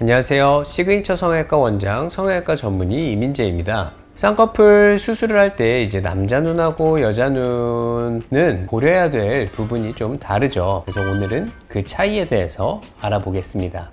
안녕하세요. 시그니처 성형외과 원장, 성형외과 전문의 이민재입니다. 쌍꺼풀 수술을 할 때 이제 남자 눈하고 여자 눈은 고려해야 될 부분이 좀 다르죠. 그래서 오늘은 그 차이에 대해서 알아보겠습니다.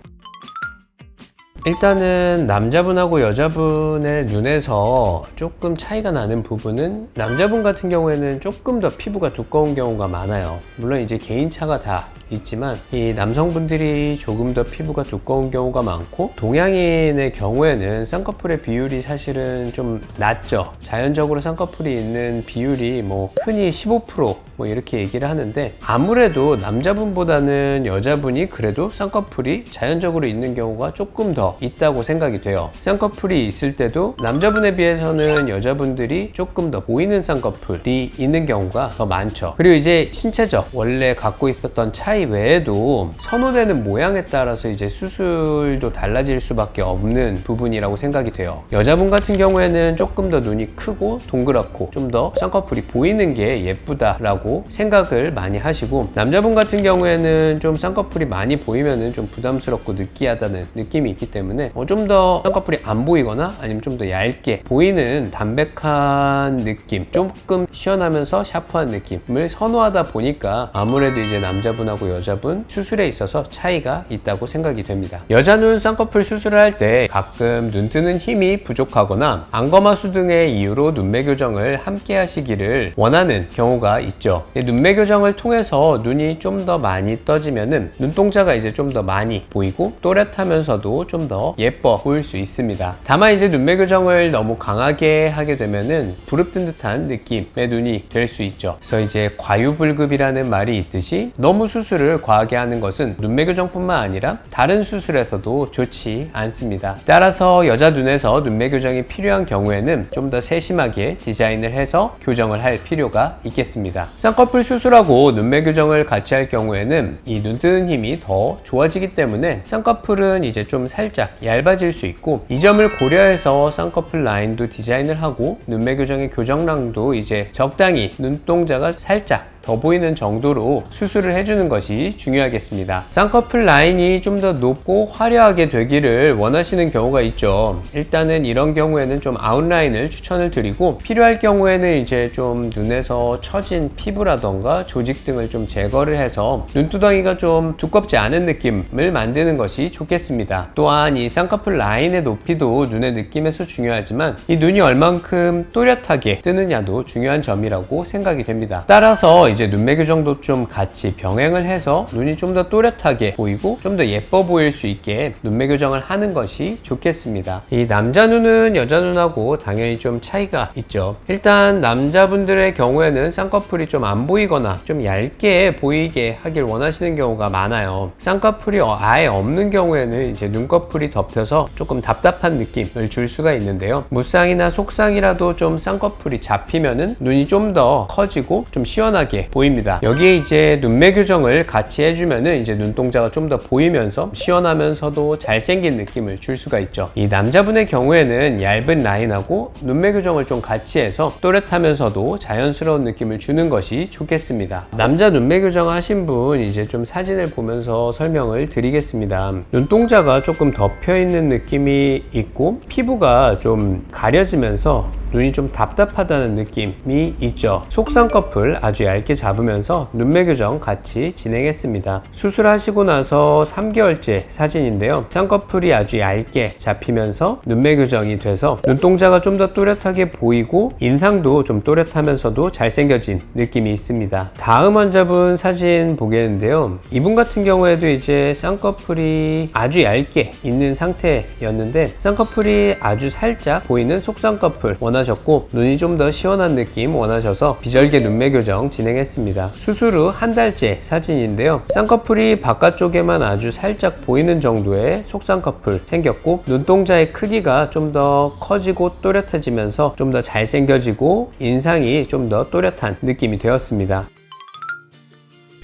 일단은 남자분하고 여자분의 눈에서 조금 차이가 나는 부분은, 남자분 같은 경우에는 조금 더 피부가 두꺼운 경우가 많아요. 물론 이제 개인차가 다 있지만 이 남성분들이 조금 더 피부가 두꺼운 경우가 많고, 동양인의 경우에는 쌍꺼풀의 비율이 사실은 좀 낮죠. 자연적으로 쌍꺼풀이 있는 비율이 흔히 15% 이렇게 얘기를 하는데, 아무래도 남자분보다는 여자분이 그래도 쌍꺼풀이 자연적으로 있는 경우가 조금 더 있다고 생각이 돼요. 쌍꺼풀이 있을 때도 남자분에 비해서는 여자분들이 조금 더 보이는 쌍꺼풀이 있는 경우가 더 많죠. 그리고 이제 신체적 원래 갖고 있었던 차이 외에도 선호되는 모양에 따라서 이제 수술도 달라질 수밖에 없는 부분이라고 생각이 돼요. 여자분 같은 경우에는 조금 더 눈이 크고 동그랗고 좀 더 쌍꺼풀이 보이는 게 예쁘다라고 생각을 많이 하시고, 남자분 같은 경우에는 좀 쌍꺼풀이 많이 보이면은 좀 부담스럽고 느끼하다는 느낌이 있기 때문에 좀 더 쌍꺼풀이 안 보이거나 아니면 좀 더 얇게 보이는 담백한 느낌, 조금 시원하면서 샤프한 느낌을 선호하다 보니까 아무래도 이제 남자분하고 여자분 수술에 있어서 차이가 있다고 생각이 됩니다. 여자 눈 쌍꺼풀 수술을 할 때 가끔 눈 뜨는 힘이 부족하거나 안검하수 등의 이유로 눈매 교정을 함께 하시기를 원하는 경우가 있죠. 눈매 교정을 통해서 눈이 좀 더 많이 떠지면은 눈동자가 이제 좀 더 많이 보이고 또렷하면서도 좀 더 예뻐 보일 수 있습니다. 다만 이제 눈매 교정을 너무 강하게 하게 되면은 부릅뜬 듯한 느낌의 눈이 될 수 있죠. 그래서 이제 과유불급이라는 말이 있듯이 너무 수술을 과하게 하는 것은 눈매 교정뿐만 아니라 다른 수술에서도 좋지 않습니다. 따라서 여자 눈에서 눈매 교정이 필요한 경우에는 좀 더 세심하게 디자인을 해서 교정을 할 필요가 있겠습니다. 쌍꺼풀 수술하고 눈매 교정을 같이 할 경우에는 이 눈 뜨는 힘이 더 좋아지기 때문에 쌍꺼풀은 이제 좀 살짝 얇아질 수 있고, 이 점을 고려해서 쌍꺼풀 라인도 디자인을 하고 눈매 교정의 교정량도 이제 적당히 눈동자가 살짝 더 보이는 정도로 수술을 해주는 것이 중요하겠습니다. 쌍꺼풀 라인이 좀 더 높고 화려하게 되기를 원하시는 경우가 있죠. 일단은 이런 경우에는 좀 아웃라인을 추천을 드리고, 필요할 경우에는 이제 좀 눈에서 처진 피부라던가 조직 등을 좀 제거를 해서 눈두덩이가 좀 두껍지 않은 느낌을 만드는 것이 좋겠습니다. 또한 이 쌍꺼풀 라인의 높이도 눈의 느낌에서 중요하지만 이 눈이 얼만큼 또렷하게 뜨느냐도 중요한 점이라고 생각이 됩니다. 따라서 이제 눈매 교정도 좀 같이 병행을 해서 눈이 좀 더 또렷하게 보이고 좀 더 예뻐 보일 수 있게 눈매 교정을 하는 것이 좋겠습니다. 이 남자 눈은 여자 눈하고 당연히 좀 차이가 있죠. 일단 남자분들의 경우에는 쌍꺼풀이 좀 안 보이거나 좀 얇게 보이게 하길 원하시는 경우가 많아요. 쌍꺼풀이 아예 없는 경우에는 이제 눈꺼풀이 덮여서 조금 답답한 느낌을 줄 수가 있는데요. 무쌍이나 속쌍이라도 좀 쌍꺼풀이 잡히면은 눈이 좀 더 커지고 좀 시원하게 보입니다. 여기에 이제 눈매 교정을 같이 해주면은 이제 눈동자가 좀 더 보이면서 시원하면서도 잘생긴 느낌을 줄 수가 있죠. 이 남자분의 경우에는 얇은 라인하고 눈매 교정을 좀 같이 해서 또렷하면서도 자연스러운 느낌을 주는 것이 좋겠습니다. 남자 눈매 교정 하신 분 이제 좀 사진을 보면서 설명을 드리겠습니다. 눈동자가 조금 덮여 있는 느낌이 있고 피부가 좀 가려지면서 눈이 좀 답답하다는 느낌이 있죠. 속쌍꺼풀 아주 얇게 잡으면서 눈매 교정 같이 진행했습니다. 수술하시고 나서 3개월째 사진인데요. 쌍꺼풀이 아주 얇게 잡히면서 눈매 교정이 돼서 눈동자가 좀 더 또렷하게 보이고 인상도 좀 또렷하면서도 잘생겨진 느낌이 있습니다. 다음 환자분 사진 보겠는데요. 이분 같은 경우에도 이제 쌍꺼풀이 아주 얇게 있는 상태였는데 쌍꺼풀이 아주 살짝 보이는 속쌍꺼풀 원하셨고, 눈이 좀 더 시원한 느낌 원하셔서 비절개 눈매 교정 진행했습니다. 수술 후 한 달째 사진인데요. 쌍꺼풀이 바깥쪽에만 아주 살짝 보이는 정도의 속쌍꺼풀 생겼고, 눈동자의 크기가 좀 더 커지고 또렷해지면서 좀 더 잘생겨지고 인상이 좀 더 또렷한 느낌이 되었습니다.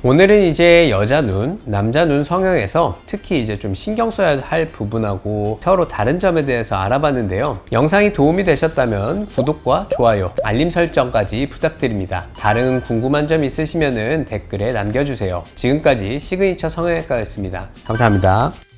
오늘은 이제 여자 눈, 남자 눈 성형에서 특히 이제 좀 신경 써야 할 부분하고 서로 다른 점에 대해서 알아봤는데요. 영상이 도움이 되셨다면 구독과 좋아요, 알림 설정까지 부탁드립니다. 다른 궁금한 점 있으시면 댓글에 남겨주세요. 지금까지 시그니처 성형외과였습니다. 감사합니다.